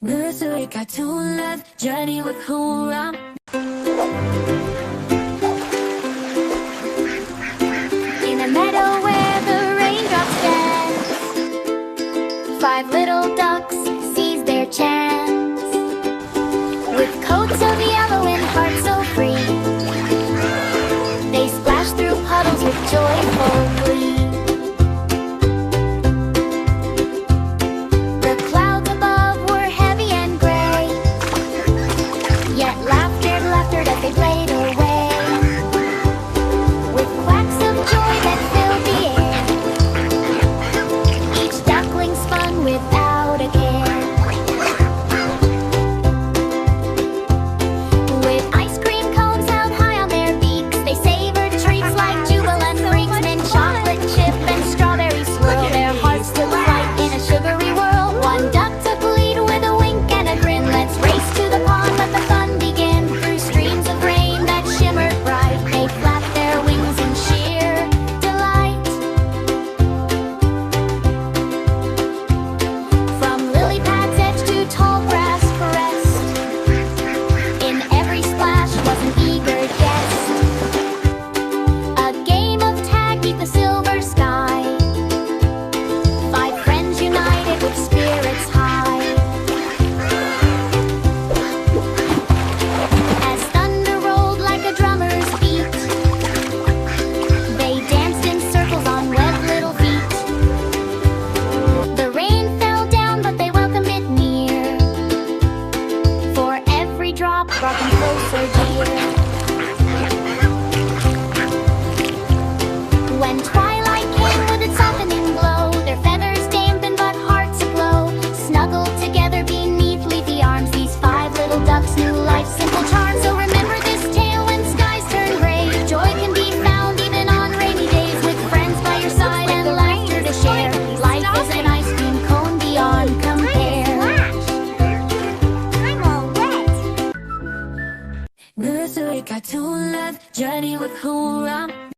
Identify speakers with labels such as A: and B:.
A: Nursery cartoon love journey with whirl. In a meadow where the raindrops dance, 5 little ducks seize their chance. With coats of yellow and hearts so free, they splash through puddles with joyful glee. The clouds above were heavy and gray, yet laughter as they played away. With quacks of joy that filled the air, each duckling spun without a care. With ice cream cones held high on their beaks, they savored treats like jubilant freaks, mint chocolate chip and strawberry swirl. Their hearts took flight in a sugary whirl. One duck took lead with a wink and a grin. Let's race to the pond, let the fun begin. Through streams of rain that shimmered bright, they flapped their wings in sheer delight. From lily pad's edge to tall grass crest, in every splash was an eager jest. A game of tag beneath the silver sky, 5 friends united with spirits high. As thunder rolled like a drummer's beat, they danced in circles on wet little feet. The rain fell down, but they welcomed it near, for every drop brought them closer, dear. When twilight came with its softening glow, their feathers dampened but hearts aglow. Snuggled together beneath leafy arms, these 5 little ducks knew life's simple charm. So remember this tale when skies turn gray. Joy can be found even on rainy days, with friends by your side and laughter to share. Life is an ice cream cone beyond compare.
B: I'm all wet.
A: Nursery cartoon love journey with whirl.